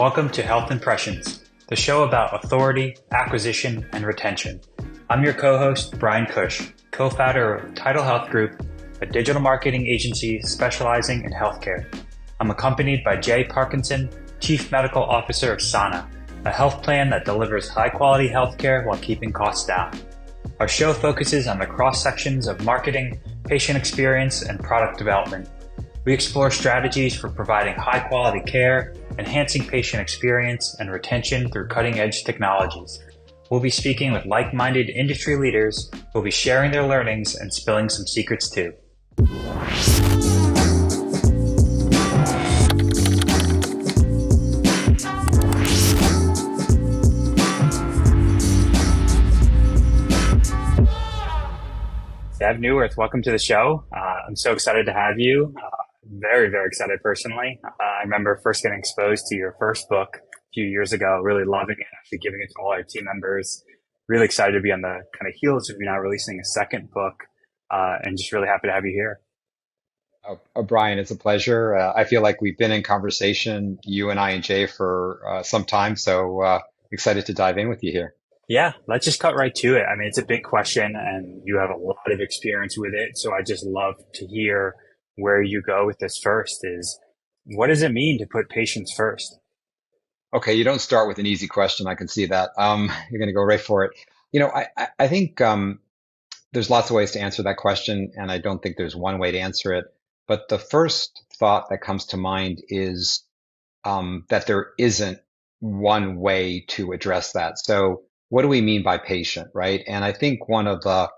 Welcome to Health Impressions, the show about authority, acquisition, and retention. I'm your co-host, Bryan Cush, co-founder of Tidal Health Group, a digital marketing agency specializing in healthcare. I'm accompanied by Jay Parkinson, Chief Medical Officer of Sana, a health plan that delivers high-quality healthcare while keeping costs down. Our show focuses on the cross-sections of marketing, patient experience, and product development. We explore strategies for providing high-quality care, enhancing patient experience, and retention through cutting-edge technologies. We'll be speaking with like-minded industry leaders who will be sharing their learnings and spilling some secrets too. Zeev Neuwirth, welcome to the show. I'm so excited to have you. Very, very excited personally. I remember first getting exposed to your first book a few years ago, really loving it, actually giving it to all our team members. Really excited to be on the kind of heels of you now releasing a second book, and just really happy to have you here. Bryan, it's a pleasure. I feel like we've been in conversation, you and I and Jay, for some time, so excited to dive in with you here. Yeah, let's just cut right to it. I mean, it's a big question and you have a lot of experience with it. So I just love to hear where you go with this first is, what does it mean to put patients first? Okay, you don't start with an easy question. I can see that. You're going to go right for it. I think there's lots of ways to answer that question, and I don't think there's one way to answer it. But the first thought that comes to mind is that there isn't one way to address that. So what do we mean by patient, right? And I think one of the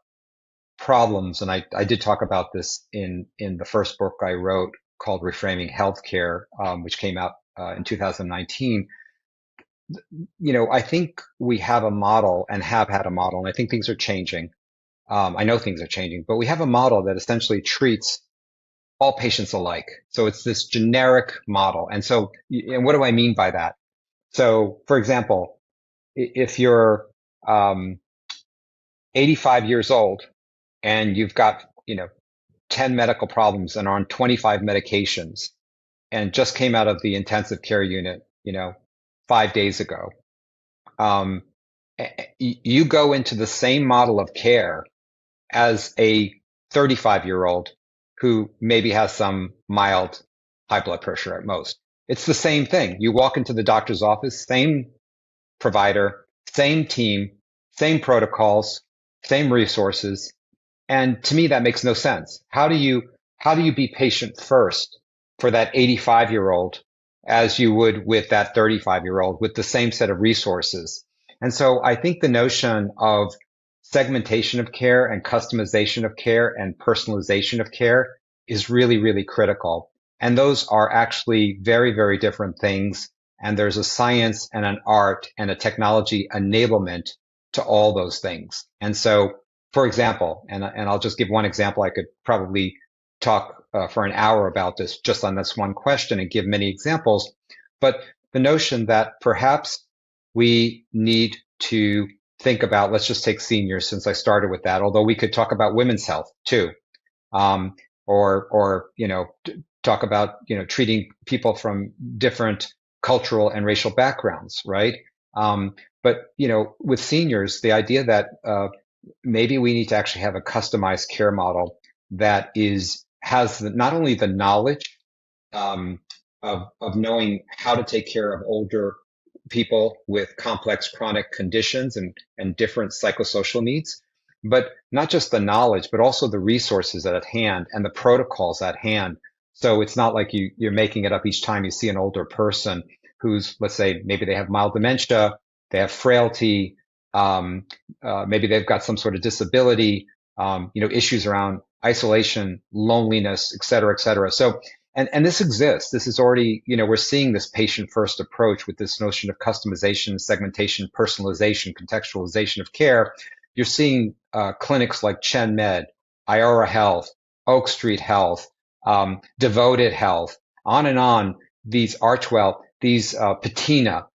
problems, and I did talk about this in the first book I wrote called Reframing Healthcare, which came out in 2019. I think we have a model and have had a model, and I think things are changing. I know things are changing, but we have a model that essentially treats all patients alike. So it's this generic model. And what do I mean by that? So, for example, if you're 85 years old and you've got 10 medical problems and are on 25 medications and just came out of the intensive care unit 5 days ago, you go into the same model of care as a 35-year-old who maybe has some mild high blood pressure at most. It's the same thing. You walk into the doctor's office, same provider, same team, same protocols, same resources. And to me, that makes no sense. How do you be patient first for that 85-year-old as you would with that 35-year-old with the same set of resources? And so I think the notion of segmentation of care and customization of care and personalization of care is really, really critical. And those are actually very, very different things. And there's a science and an art and a technology enablement to all those things. And so, for example, and I'll just give one example. I could probably talk for an hour about this just on this one question and give many examples. But the notion that perhaps we need to think about, let's just take seniors since I started with that, although we could talk about women's health too, or talk about treating people from different cultural and racial backgrounds, right? But with seniors, the idea that maybe we need to actually have a customized care model that has not only the knowledge of knowing how to take care of older people with complex chronic conditions and different psychosocial needs, but not just the knowledge, but also the resources at hand and the protocols at hand. So it's not like you're making it up each time you see an older person who's, let's say, maybe they have mild dementia, they have frailty, maybe they've got some sort of disability, issues around isolation, loneliness, et cetera, et cetera. So, and this exists. This is already, we're seeing this patient-first approach with this notion of customization, segmentation, personalization, contextualization of care. You're seeing clinics like Chen Med, Iora Health, Oak Street Health, Devoted Health, on, these Archwell, these Patina,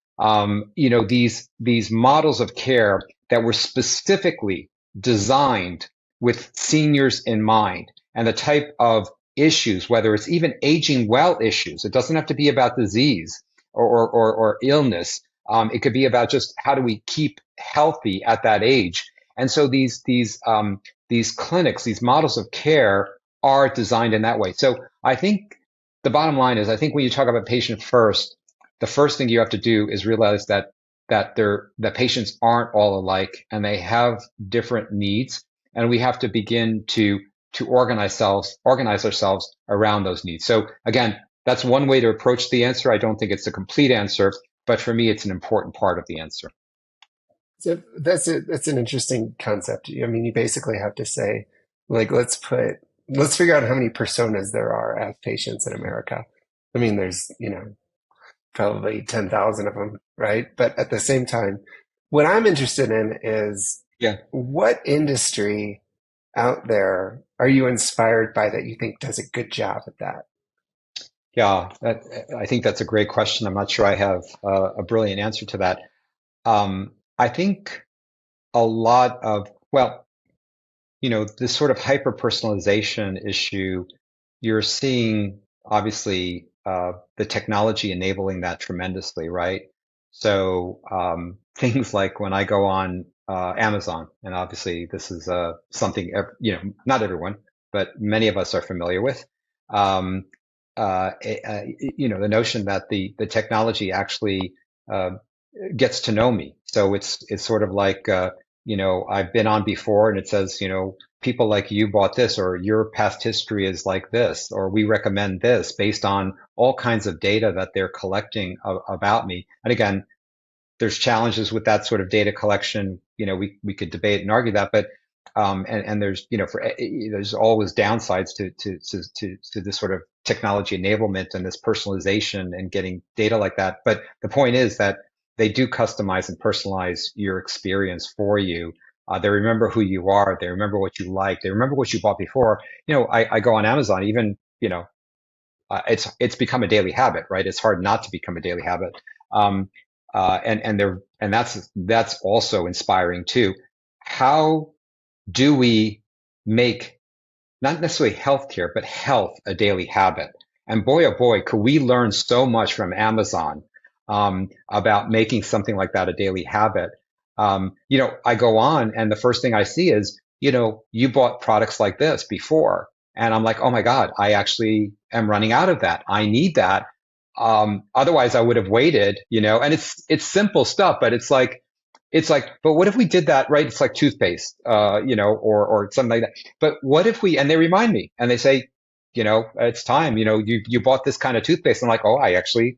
these models of care that were specifically designed with seniors in mind and the type of issues, whether it's even aging well issues. It doesn't have to be about disease or illness. It could be about just how do we keep healthy at that age. And so these clinics, these models of care are designed in that way. So I think the bottom line is, I think when you talk about patient first, the first thing you have to do is realize that patients aren't all alike and they have different needs, and we have to begin to organize ourselves around those needs. So again, that's one way to approach the answer. I don't think it's a complete answer, but for me, it's an important part of the answer. So that's an interesting concept. I mean, you basically have to say, like, let's figure out how many personas there are as patients in America. I mean, there's, probably 10,000 of them, right? But at the same time, what I'm interested in is Yeah. what industry out there are you inspired by that you think does a good job at that? Yeah, I think that's a great question. I'm not sure I have a brilliant answer to that. I think a lot of, well, this sort of hyper personalization issue, you're seeing obviously the technology enabling that tremendously, right? So things like when I go on Amazon, and obviously this is something not everyone, but many of us are familiar with. Um, the notion that the technology actually uh, gets to know me. So it's sort of like I've been on before, and it says people like you bought this, or your past history is like this, or we recommend this based on all kinds of data that they're collecting about me. And again, there's challenges with that sort of data collection. We could debate and argue that, but and there's there's always downsides to this sort of technology enablement and this personalization and getting data like that. But the point is that they do customize and personalize your experience for you. They remember who you are. They remember what you like. They remember what you bought before. I go on Amazon, even, it's become a daily habit, right? It's hard not to become a daily habit. And that's also inspiring too. How do we make not necessarily healthcare, but health a daily habit? And boy, oh boy, could we learn so much from Amazon about making something like that a daily habit. I go on and the first thing I see is, you bought products like this before. And I'm like, oh my God, I actually am running out of that. I need that. Otherwise I would have waited, and it's simple stuff, but but what if we did that, right? It's like toothpaste, or something like that. But what if and they remind me and they say, it's time, you bought this kind of toothpaste. I'm like, oh, I actually,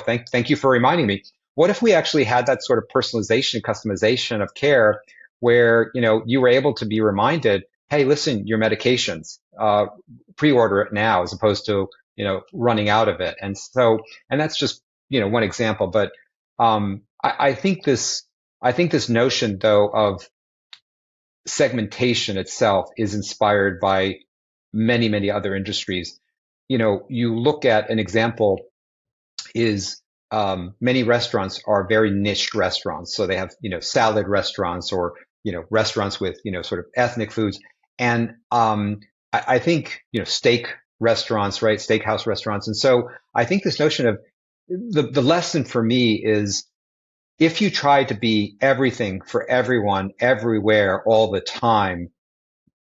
thank you for reminding me. What if we actually had that sort of personalization, customization of care where, you were able to be reminded, hey, listen, your medications, pre-order it now as opposed to, running out of it. And that's just, one example, but, I think this notion, though, of segmentation itself is inspired by many, many other industries. You look at an example is many restaurants are very niche restaurants. So they have, salad restaurants or, restaurants with, sort of ethnic foods. And I think, steak restaurants, right? Steakhouse restaurants. And so I think this notion of the lesson for me is if you try to be everything for everyone, everywhere, all the time,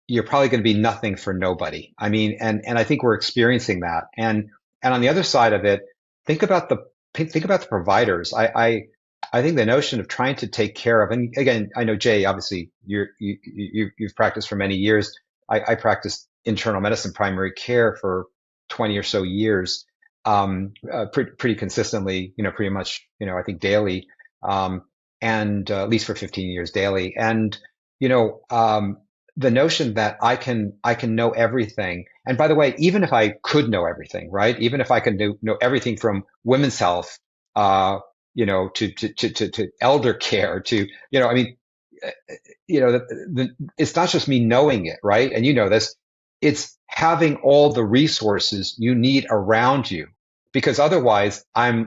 you're probably going to be nothing for nobody. I mean, and I think we're experiencing that. And on the other side of it, think about the providers. I think the notion of trying to take care of, and again, I know Jay, obviously you've practiced for many years. I practiced internal medicine, primary care for 20 or so years, pretty consistently, pretty much, I think daily, and at least for 15 years daily. And, the notion that I can know everything. And by the way, even if I could know everything, right? Even if I could know everything from women's health, to elder care, to, I mean, it's not just me knowing it, right? And this, it's having all the resources you need around you, because otherwise I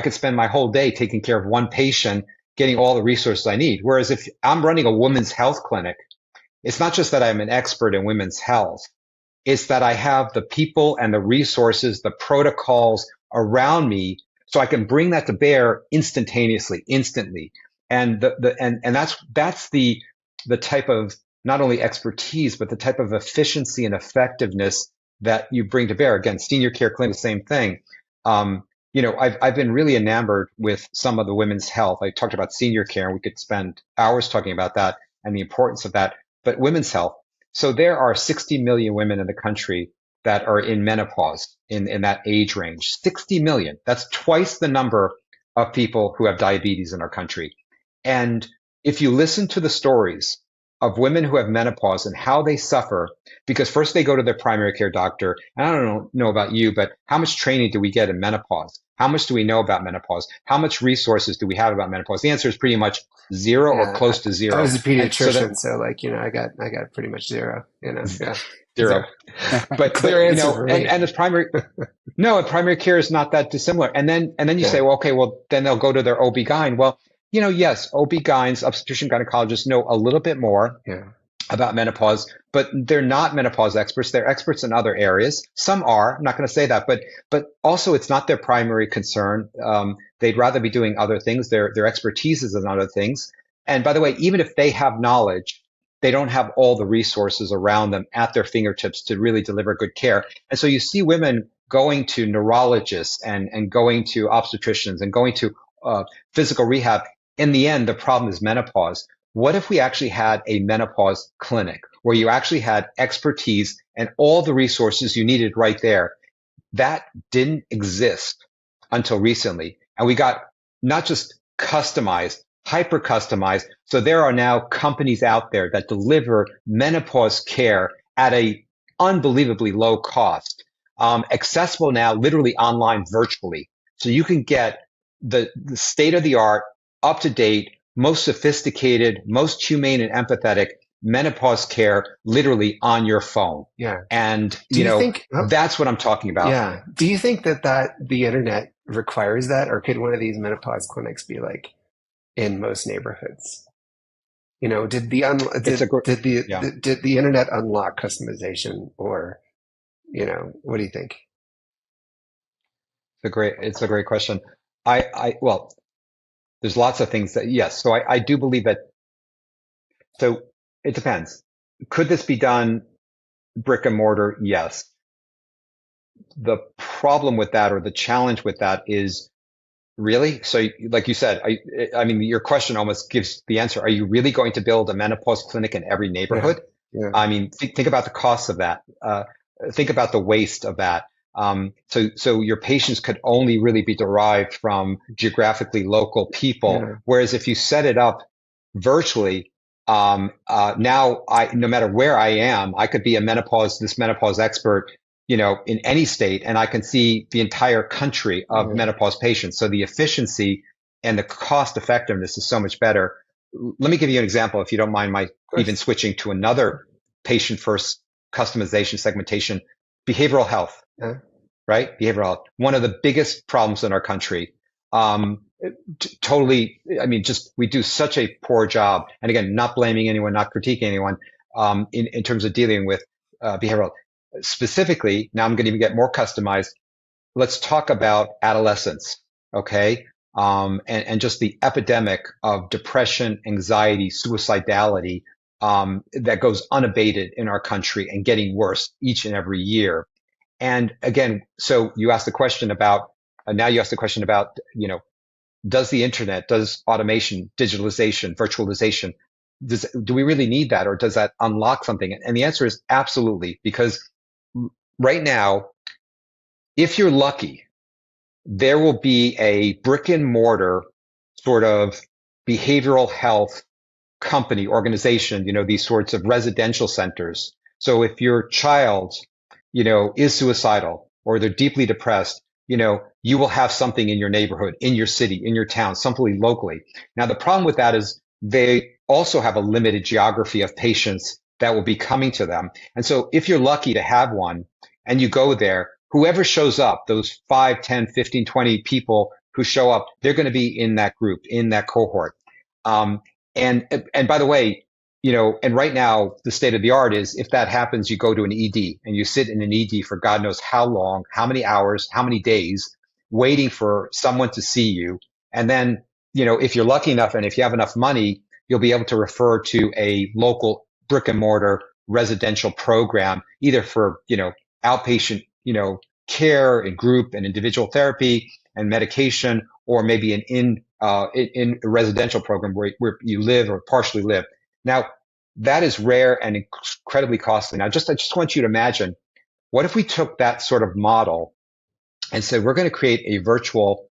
could spend my whole day taking care of one patient, getting all the resources I need. Whereas if I'm running a women's health clinic, it's not just that I'm an expert in women's health. It's that I have the people and the resources, the protocols around me So I can bring that to bear instantaneously, instantly. And that's the type of not only expertise, but the type of efficiency and effectiveness that you bring to bear. Again, senior care clinic, the same thing. I've been really enamored with some of the women's health. I talked about senior care, and we could spend hours talking about that and the importance of that. But women's health. So there are 60 million women in the country that are in menopause in that age range. 60 million. That's twice the number of people who have diabetes in our country. And if you listen to the stories of women who have menopause and how they suffer, because first they go to their primary care doctor. And I don't know about you, but how much training do we get in menopause? How much do we know about menopause? How much resources do we have about menopause? The answer is pretty much zero or close to zero. I was a pediatrician, so like, I got pretty much zero, yeah. Zero. But clear answer for me. And it's primary, no, and primary care is not that dissimilar. And then you say, well, okay, well, then they'll go to their OB-GYN. Well, yes, OB-GYNs, obstetrician gynecologists know a little bit more about menopause, but they're not menopause experts. They're experts in other areas. Some are, I'm not going to say that, but also it's not their primary concern. They'd rather be doing other things. Their expertise is in other things. And by the way, even if they have knowledge, they don't have all the resources around them at their fingertips to really deliver good care. And so you see women going to neurologists and going to obstetricians and going to physical rehab. In the end, the problem is menopause. What if we actually had a menopause clinic where you actually had expertise and all the resources you needed right there? That didn't exist until recently. And we got not just customized, hyper customized. So there are now companies out there that deliver menopause care at a unbelievably low cost, accessible now literally online virtually. So you can get the state of the art, up to date, most sophisticated, most humane and empathetic menopause care literally on your phone. Yeah. And, that's what I'm talking about. Yeah. Do you think that the internet requires that, or could one of these menopause clinics be like in most neighborhoods? Did the internet unlock customization, or, what do you think? It's a great question. Well, there's lots of things that, yes. So I do believe that. So it depends. Could this be done brick and mortar? Yes. The problem with that, or the challenge with that, is really, so like you said, I mean, your question almost gives the answer. Are you really going to build a menopause clinic in every neighborhood? Yeah. I mean, think about the cost of that. Think about the waste of that. So your patients could only really be derived from geographically local people. Yeah. Whereas if you set it up virtually, now no matter where I am, I could be this menopause expert, in any state, and I can see the entire country of menopause patients. So the efficiency and the cost effectiveness is so much better. Let me give you an example, if you don't mind my even switching to another patient first customization segmentation. Behavioral health. Right? Behavioral health. One of the biggest problems in our country. Totally. I mean, we do such a poor job. And again, not blaming anyone, not critiquing anyone, in terms of dealing with, behavioral. Specifically, now I'm going to even get more customized. Let's talk about adolescence. Okay. And just the epidemic of depression, anxiety, suicidality, that goes unabated in our country and getting worse each and every year. And again, so you asked the question about, does the internet, does automation, digitalization, virtualization, do we really need that, or does that unlock something? And the answer is absolutely, because right now, if you're lucky, there will be a brick and mortar sort of behavioral health company, organization, these sorts of residential centers. So if your child, is suicidal, or they're deeply depressed, you will have something in your neighborhood, in your city, in your town, something locally. Now, the problem with that is they also have a limited geography of patients that will be coming to them. And so if you're lucky to have one and you go there, whoever shows up, those 5, 10, 15, 20 people who show up, they're going to be in that group, in that cohort. And by the way, and right now the state of the art is, if that happens, you go to an ED and you sit in an ED for God knows how long, how many hours, how many days, waiting for someone to see you. And then, if you're lucky enough and if you have enough money, you'll be able to refer to a local brick and mortar residential program, either for, outpatient, care and group and individual therapy and medication, or maybe an in a residential program where you live or partially live. Now, that is rare and incredibly costly. Now, I just want you to imagine, what if we took that sort of model and said, we're going to create a virtual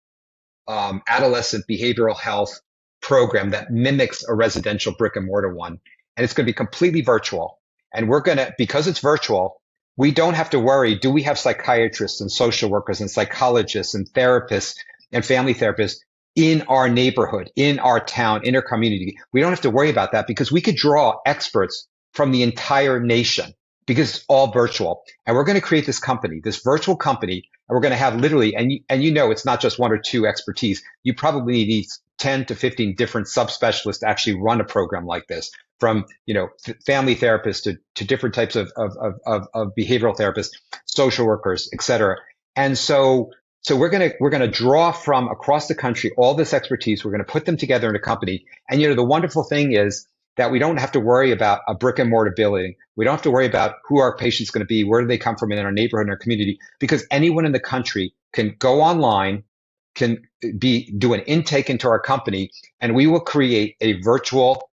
adolescent behavioral health program that mimics a residential brick and mortar one. And it's going to be completely virtual. And because it's virtual, we don't have to worry, do we have psychiatrists and social workers and psychologists and therapists and family therapists in our neighborhood, in our town, in our community? We don't have to worry about that because we could draw experts from the entire nation because it's all virtual. And we're going to create this company, this virtual company, and we're going to have literally, and it's not just one or two expertise. You probably need 10 to 15 different subspecialists to actually run a program like this, from, family therapists to different types of behavioral therapists, social workers, et cetera. And so we're going to draw from across the country all this expertise. We're going to put them together in a company. And, the wonderful thing is that we don't have to worry about a brick and mortar building. We don't have to worry about who our patient's going to be, where do they come from in our neighborhood, in our community, because anyone in the country can go online, can do an intake into our company, and we will create a virtual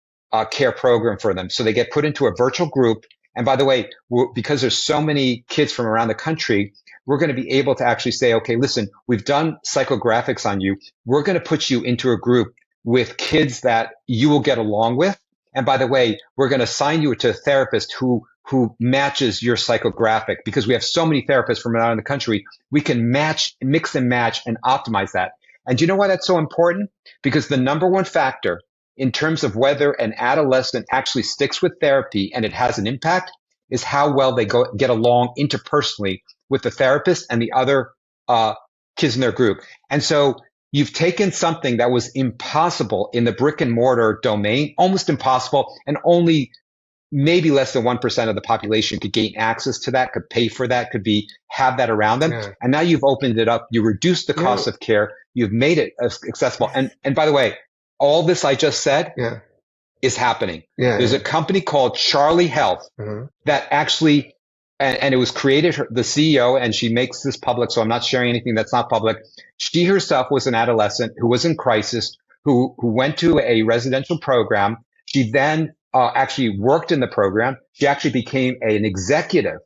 care program for them. So they get put into a virtual group. And by the way, because there's so many kids from around the country, we're going to be able to actually say, okay, listen, we've done psychographics on you. We're going to put you into a group with kids that you will get along with. And by the way, we're going to assign you to a therapist who matches your psychographic, because we have so many therapists from around the country. We can mix and match and optimize that. And do you know why that's so important? Because the number one factor in terms of whether an adolescent actually sticks with therapy and it has an impact is how well they get along interpersonally with the therapist and the other kids in their group. And so you've taken something that was impossible in the brick and mortar domain, almost impossible, and only maybe less than 1% of the population could gain access to that, could pay for that, have that around them. Yeah. And now you've opened it up. You reduced the cost of care. You've made it accessible. And by the way, all this I just said is happening. Yeah, There's a company called Charlie Health that actually, and it was created, the CEO, and she makes this public, so I'm not sharing anything that's not public. She herself was an adolescent who was in crisis, who went to a residential program. She then actually worked in the program. She actually became an executive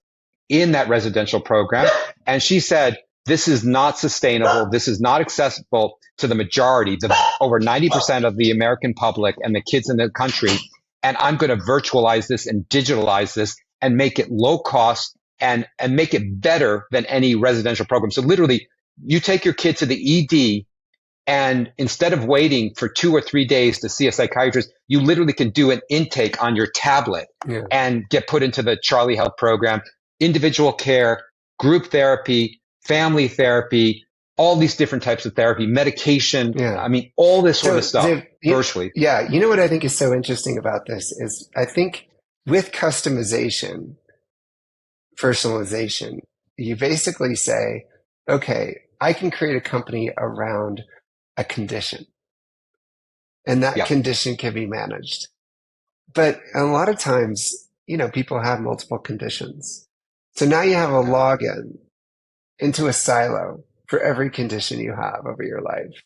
in that residential program. And she said, this is not sustainable. This is not accessible to the majority, over 90% of the American public and the kids in the country. And I'm going to virtualize this and digitalize this and make it low cost and make it better than any residential program. So literally, you take your kid to the ED, and instead of waiting for 2 or 3 days to see a psychiatrist, you literally can do an intake on your tablet and get put into the Charlie Health program, individual care, group therapy, family therapy, all these different types of therapy, medication. Yeah. I mean, all this sort of stuff virtually. Yeah. You know what I think is so interesting about this is I think with customization, personalization, you basically say, okay, I can create a company around a condition, and that condition can be managed. But a lot of times, people have multiple conditions. So now you have a login into a silo for every condition you have over your life.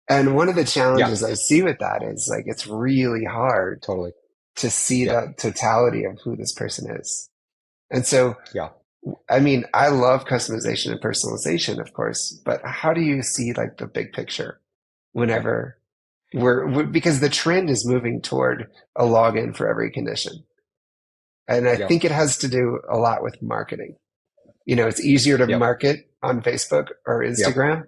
And one of the challenges I see with that is it's really hard to see the totality of who this person is. And so, I mean, I love customization and personalization, of course, but how do you see the big picture whenever because the trend is moving toward a login for every condition. And I think it has to do a lot with marketing. It's easier to market on Facebook or Instagram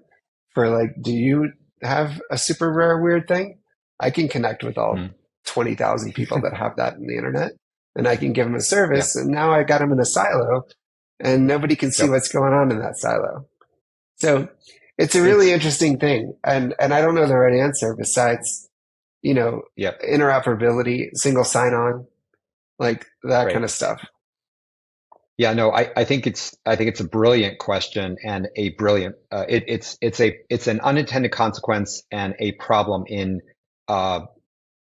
for do you have a super rare weird thing? I can connect with all 20,000 people that have that in the internet, and I can give them a service. And now I got them in a silo, and nobody can see what's going on in that silo. So it's a really interesting thing. And I don't know the right answer besides, interoperability, single sign-on, that kind of stuff. Yeah, no, I think it's a brilliant question and a brilliant it's an unintended consequence and a problem in uh,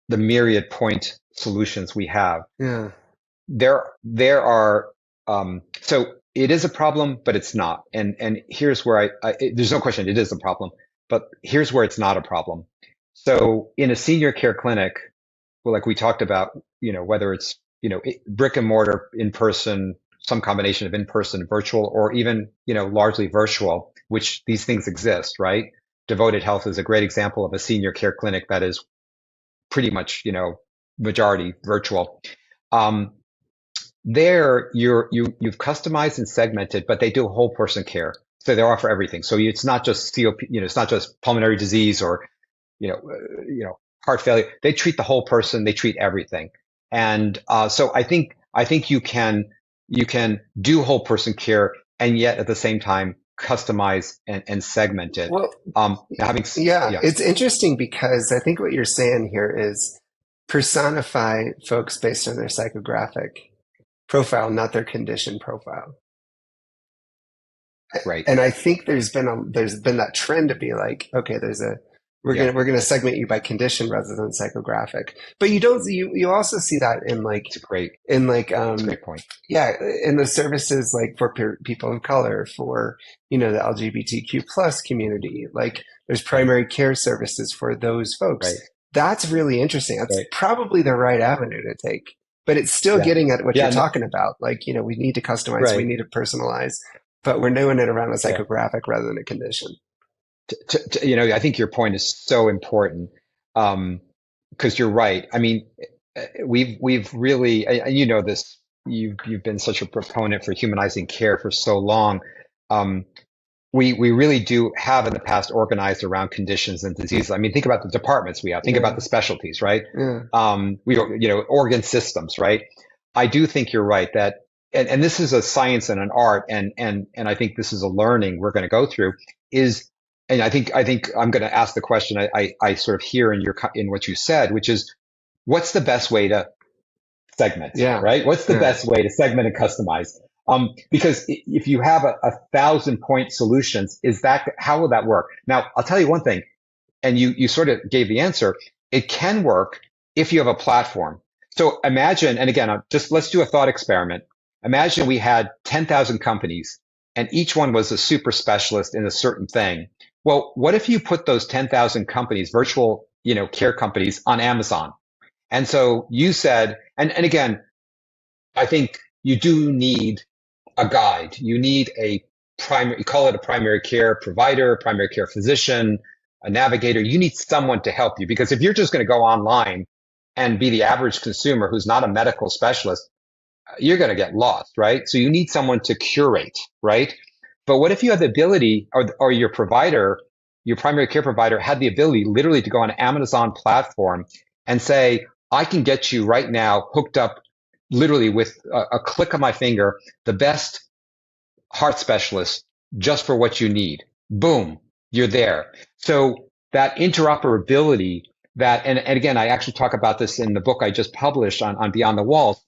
the myriad point solutions we have. Yeah. There are so it is a problem, but it's not. And here's where there's no question it is a problem, but here's where it's not a problem. So in a senior care clinic, well, like we talked about, whether it's, brick and mortar, in person, some combination of in person, virtual, or even, largely virtual, which these things exist, right? Devoted Health is a great example of a senior care clinic that is pretty much, majority virtual. Um, you've customized and segmented, but they do whole person care. So they offer everything. So it's not just COP, it's not just pulmonary disease or heart failure. They treat the whole person. They treat everything. And so I think you can do whole person care and yet at the same time customize and segment it. Well, Having yeah, yeah, it's interesting because I think what you're saying here is personify folks based on their psychographic profile, not their condition profile. right, And I think there's been that trend to be like, okay, we're yeah, gonna segment you by condition rather than psychographic. But you also see that in like it's a great in like it's a great point. yeah, in the services like for people of color, for the LGBTQ plus community, like there's Right, primary care services for those folks. right, That's really interesting. That's right. probably the right avenue to take. But it's still Yeah, getting at what you're yeah, no, talking about. Like, we need to customize, we right, need to personalize, but we're doing it around a yeah. psychographic rather than a condition. I think your point is so important. Because you're right. I mean, we've really, and you know this. You've been such a proponent for humanizing care for so long. Um, we really do have in the past organized around conditions and diseases. I mean, think about the departments we have. Think about Yeah, the specialties, right? yeah, Organ systems, right? I do think you're right that, and this is a science and an art, and I think this is a learning we're going to go through. Is and I think I'm going to ask the question I sort of hear in what you said, which is, what's the best way to segment, yeah, right? What's the yeah. best way to segment and customize? Because if you have a 1,000 point solutions, how will that work? Now, I'll tell you one thing, and you sort of gave the answer. It can work if you have a platform. So imagine, and again, let's do a thought experiment. Imagine we had 10,000 companies and each one was a super specialist in a certain thing. Well, what if you put those 10,000 companies, virtual, care companies on Amazon? And so you said, and again, I think you do need a guide. You need you call it a primary care provider, primary care physician, a navigator. You need someone to help you, because if you're just going to go online and be the average consumer who's not a medical specialist, you're going to get lost, right? So you need someone to curate, right? But what if you have the ability, or your provider, your primary care provider had the ability literally to go on an Amazon platform and say, I can get you right now hooked up literally with a click of my finger, the best heart specialist just for what you need. Boom, you're there. So that interoperability, and again, I actually talk about this in the book I just published on Beyond the Walls.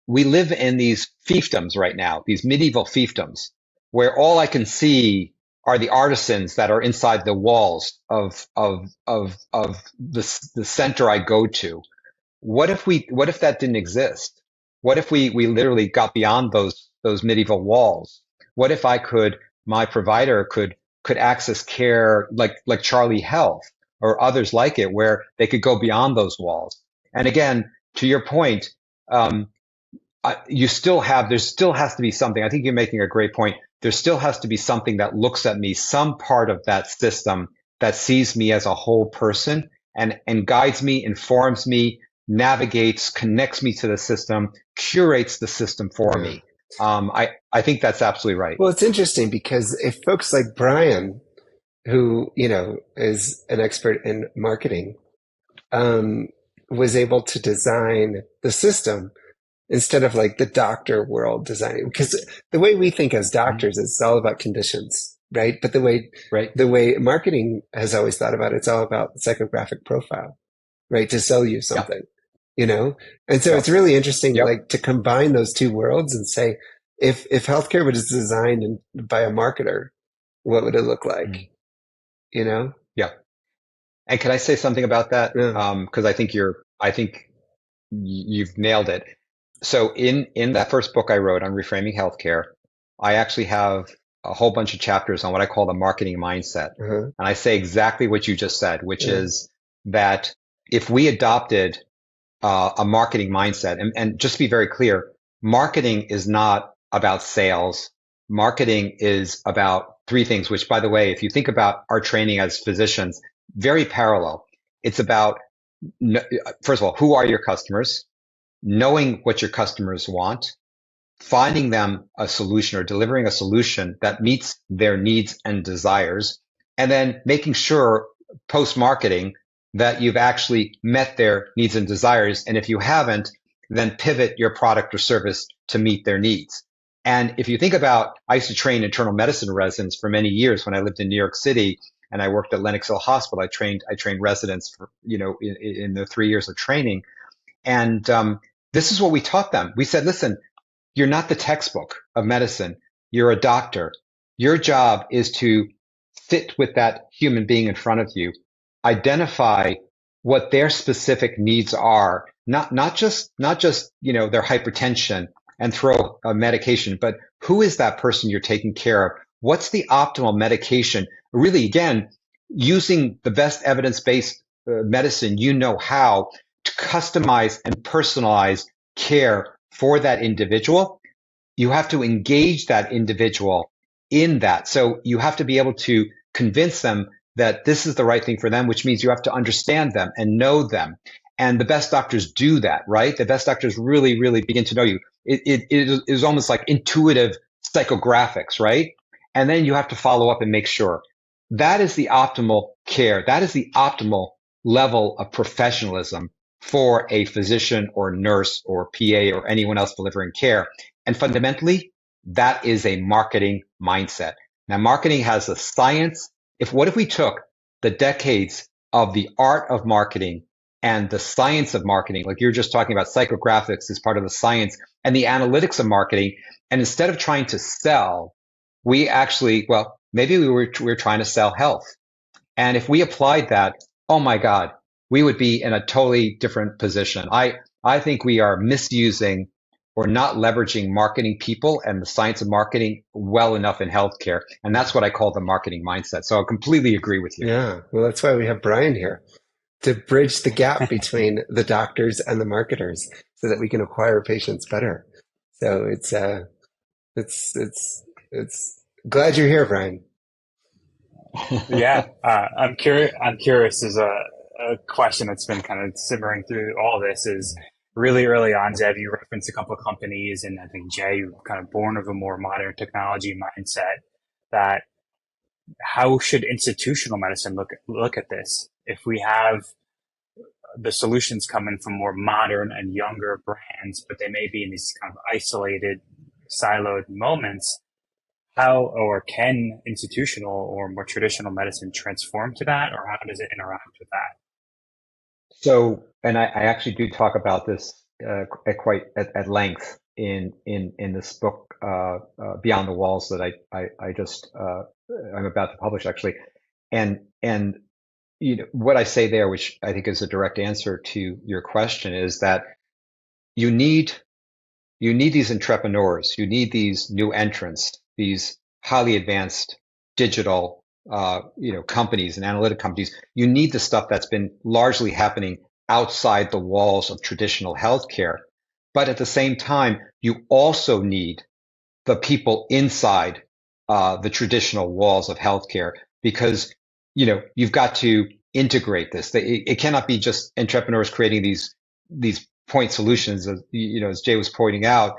We live in these fiefdoms right now, these medieval fiefdoms, where all I can see are the artisans that are inside the walls of the center I go to. What if that didn't exist? What if we literally got beyond those medieval walls? What if my provider could access care like Charlie Health or others like it, where they could go beyond those walls? And again, to your point, um, there still has to be something. I think you're making a great point. There still has to be something that looks at me, some part of that system that sees me as a whole person and guides me, informs me, navigates, connects me to the system, curates the system for Yeah. me. I think that's absolutely right. Well, it's interesting because if folks like Bryan, who, is an expert in marketing, um, was able to design the system instead of like the doctor world designing, because the way we think as Mhm. doctors is it's all about conditions, right? But Right. the way marketing has always thought about it, it's all about psychographic profile, right? To sell you Yeah. something, you know? And so Yeah. it's really interesting, Yep. like to combine those two worlds and say, if healthcare was designed by a marketer, what would it look like? Mm. You know? Yeah. And can I say something about that? Yeah. Because I think you've nailed it. So in that first book I wrote on reframing healthcare, I actually have a whole bunch of chapters on what I call the marketing mindset. Uh-huh. And I say exactly what you just said, which Yeah. is that if we adopted a marketing mindset, and just to be very clear, marketing is not about sales. Marketing is about three things, which, by the way, if you think about our training as physicians, very parallel. It's about, first of all, who are your customers? Knowing what your customers want, finding them a solution or delivering a solution that meets their needs and desires, and then making sure post marketing that you've actually met their needs and desires. And if you haven't, then pivot your product or service to meet their needs. And if you think about, I used to train internal medicine residents for many years when I lived in New York City and I worked at Lenox Hill Hospital. I trained residents for, in the 3 years of training. And this is what we taught them. We said, listen, you're not the textbook of medicine. You're a doctor. Your job is to sit with that human being in front of you, identify what their specific needs are, not just their hypertension and throw a medication, but who is that person you're taking care of? What's the optimal medication? Really, again, using the best evidence-based medicine, how to customize and personalize care for that individual. You have to engage that individual in that. So you have to be able to convince them that this is the right thing for them, which means you have to understand them and know them. And the best doctors do that, right? The best doctors really, really begin to know you. It is almost like intuitive psychographics, right? And then you have to follow up and make sure that is the optimal care. That is the optimal level of professionalism for a physician or nurse or PA or anyone else delivering care. And fundamentally, that is a marketing mindset. Now, marketing has a science. What if we took the decades of the art of marketing and the science of marketing, like you're just talking about psychographics as part of the science and the analytics of marketing, and instead of trying to sell, we actually, well, maybe we were trying to sell health. And if we applied that, oh my God, we would be in a totally different position. I think we are misusing or not leveraging marketing people and the science of marketing well enough in healthcare. And that's what I call the marketing mindset. So I completely agree with you. Yeah. Well, that's why we have Bryan here to bridge the gap between the doctors and the marketers so that we can acquire patients better. So it's glad you're here, Bryan. Yeah, I'm curious. Is a question that's been kind of simmering through all this is really early on. Zev, you referenced a couple of companies, and I think Jay, you kind of born of a more modern technology mindset. That how should institutional medicine look at this? If we have the solutions coming from more modern and younger brands, but they may be in these kind of isolated, siloed moments, how or can institutional or more traditional medicine transform to that, or how does it interact with that? So, and I actually do talk about this at length in this book, Beyond the Walls, that I just I'm about to publish actually, and what I say there, which I think is a direct answer to your question, is that you need these entrepreneurs, you need these new entrants, these highly advanced digital companies and analytic companies. You need the stuff that's been largely happening outside the walls of traditional healthcare. But at the same time, you also need the people inside the traditional walls of healthcare, because you've got to integrate this. It cannot be just entrepreneurs creating these point solutions. As Jay was pointing out,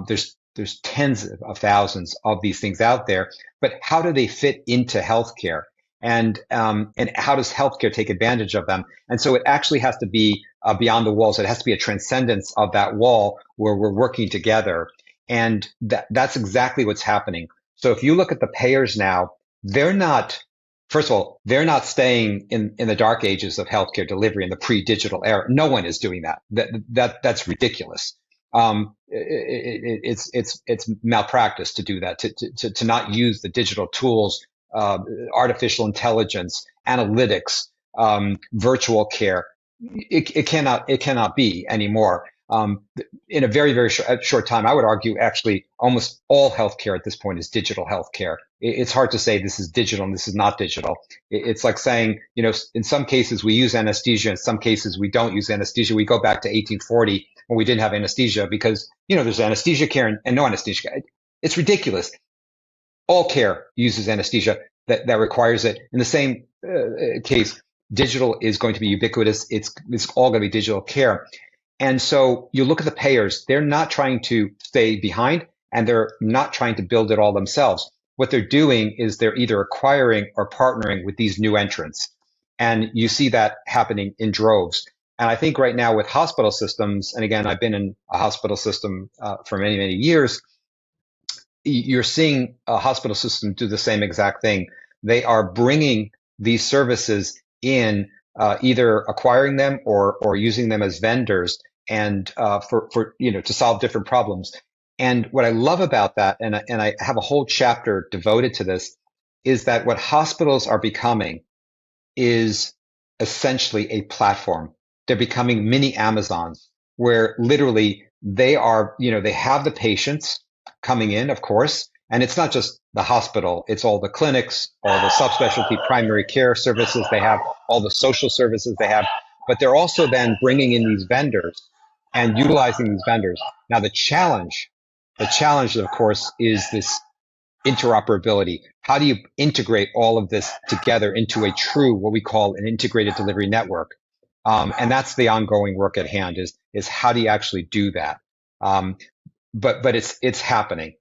there's tens of thousands of these things out there, but how do they fit into healthcare? And how does healthcare take advantage of them? And so it actually has to be beyond the walls. It has to be a transcendence of that wall where we're working together. And that's exactly what's happening. So if you look at the payers now, first of all, they're not staying in the dark ages of healthcare delivery in the pre-digital era. No one is doing that. That's ridiculous. It's malpractice to do that, to not use the digital tools, artificial intelligence, analytics, virtual care. It cannot be anymore. In a very, very short time, I would argue actually almost all healthcare at this point is digital healthcare. It's hard to say this is digital and this is not digital. It's like saying, in some cases we use anesthesia, in some cases we don't use anesthesia. We go back to 1840 when we didn't have anesthesia because, there's anesthesia care and no anesthesia care. It's ridiculous. All care uses anesthesia that requires it. In the same case, digital is going to be ubiquitous. It's all going to be digital care. And so you look at the payers, they're not trying to stay behind and they're not trying to build it all themselves. What they're doing is they're either acquiring or partnering with these new entrants. And you see that happening in droves. And I think right now with hospital systems, and again, I've been in a hospital system for many, many years, you're seeing a hospital system do the same exact thing. They are bringing these services in, either acquiring them or using them as vendors and for to solve different problems. And what I love about that, and I have a whole chapter devoted to this, is that what hospitals are becoming is essentially a platform. They're becoming mini Amazons where literally they are, they have the patients coming in, of course, and it's not just the hospital, it's all the clinics, all the subspecialty primary care services they have, all the social services they have, but they're also then bringing in these vendors and utilizing these vendors. Now, the challenge, of course, is this interoperability. How do you integrate all of this together into a true, what we call an integrated delivery network? And that's the ongoing work at hand is how do you actually do that? But it's happening.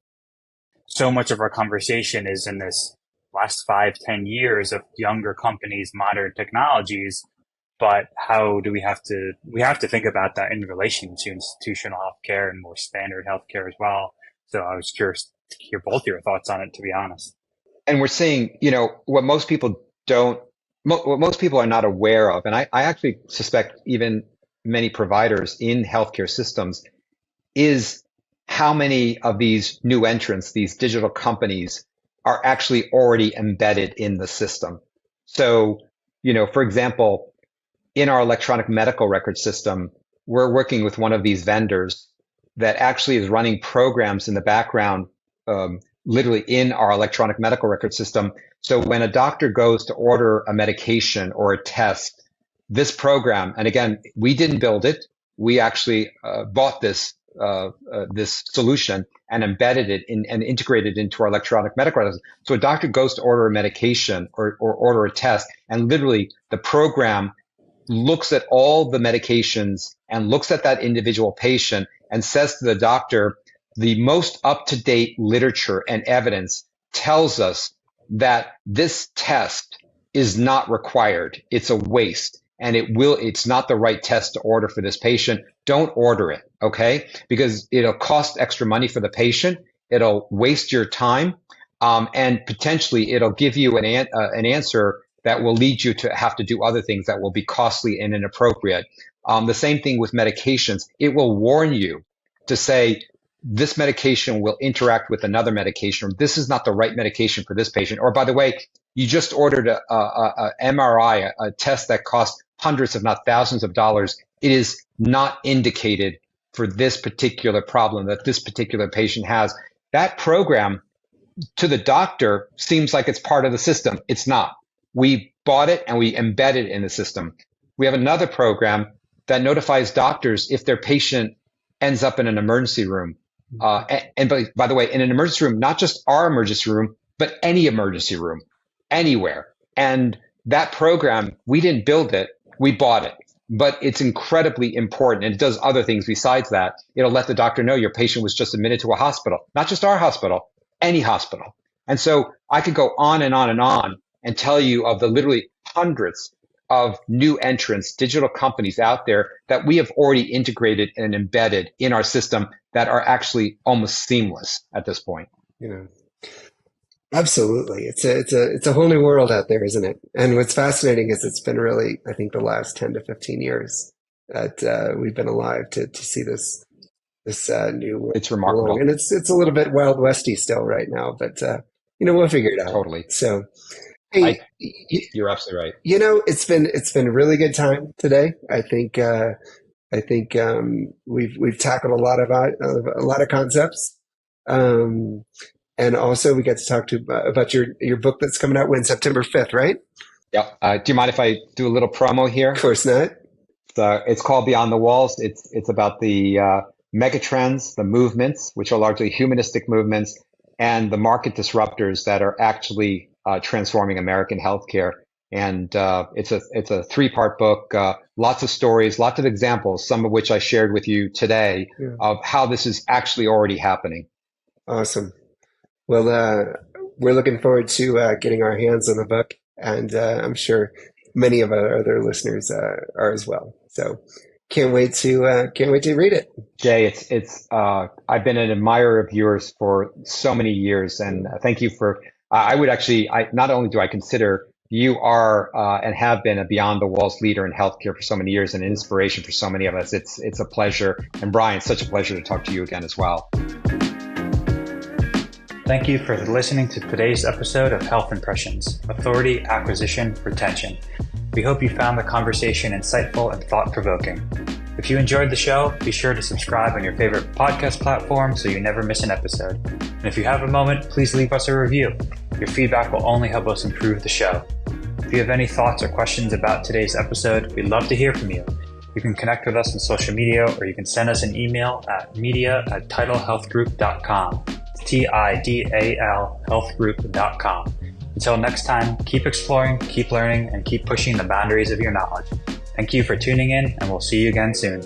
So much of our conversation is in this last 5-10 years of younger companies, modern technologies. But how do we have to think about that in relation to institutional healthcare and more standard healthcare as well? So I was curious to hear both your thoughts on it, to be honest. And we're seeing, what most people are not aware of, and I actually suspect even many providers in healthcare systems, is how many of these new entrants, these digital companies, are actually already embedded in the system. So, for example, in our electronic medical record system, we're working with one of these vendors that actually is running programs in the background, literally in our electronic medical record system. So when a doctor goes to order a medication or a test, this program, and again, we didn't build it, we actually bought this solution and embedded it and integrated it into our electronic medical record. So a doctor goes to order a medication or order a test, and literally the program looks at all the medications and looks at that individual patient and says to the doctor, the most up-to-date literature and evidence tells us that this test is not required. It's a waste. And it's not the right test to order for this patient. Don't order it, okay? Because it'll cost extra money for the patient. It'll waste your time. And potentially it'll give you an answer that will lead you to have to do other things that will be costly and inappropriate. The same thing with medications. It will warn you to say, this medication will interact with another medication, or this is not the right medication for this patient. Or by the way, you just ordered a MRI, a test that costs hundreds, if not thousands of dollars. It is not indicated for this particular problem that this particular patient has. That program to the doctor seems like it's part of the system. It's not. We bought it and we embedded it in the system. We have another program that notifies doctors if their patient ends up in an emergency room. And by the way, in an emergency room, not just our emergency room, but any emergency room, anywhere. And that program, we didn't build it, we bought it. But it's incredibly important, and it does other things besides that. It'll let the doctor know your patient was just admitted to a hospital, not just our hospital, any hospital. And so I could go on and on and on and tell you of the literally hundreds of new entrants, digital companies out there that we have already integrated and embedded in our system that are actually almost seamless at this point. Absolutely. It's a whole new world out there, isn't it? And what's fascinating is it's been really, I think, the last 10 to 15 years that we've been alive to see this new It's along. remarkable. And it's a little bit Wild Westy still right now, but we'll figure it out. Totally. So, hey, You're absolutely right. it's been a really good time today. I think we've tackled a lot of concepts. And also we got to talk about your book that's coming out when September 5th, right? Yep. Do you mind if I do a little promo here? Of course not. It's called Beyond the Walls. It's about the megatrends, the movements, which are largely humanistic movements, and the market disruptors that are actually transforming American healthcare. And it's a 3-part book, lots of stories, lots of examples, some of which I shared with you today of how this is actually already happening. Awesome. Well, we're looking forward to getting our hands on the book, and I'm sure many of our other listeners are as well. So can't wait to read it. Jay, it's I've been an admirer of yours for so many years, and thank you for. I not only do I consider you are and have been a Beyond the Walls leader in healthcare for so many years and an inspiration for so many of us. It's a pleasure, and Bryan, such a pleasure to talk to you again as well. Thank you for listening to today's episode of Health Impressions, Authority, Acquisition, Retention. We hope you found the conversation insightful and thought-provoking. If you enjoyed the show, be sure to subscribe on your favorite podcast platform so you never miss an episode. And if you have a moment, please leave us a review. Your feedback will only help us improve the show. If you have any thoughts or questions about today's episode, we'd love to hear from you. You can connect with us on social media, or you can send us an email at media@tidalhealthgroup.com. TIDAL healthgroup.com. Until next time, keep exploring, keep learning, and keep pushing the boundaries of your knowledge. Thank you for tuning in, and we'll see you again soon.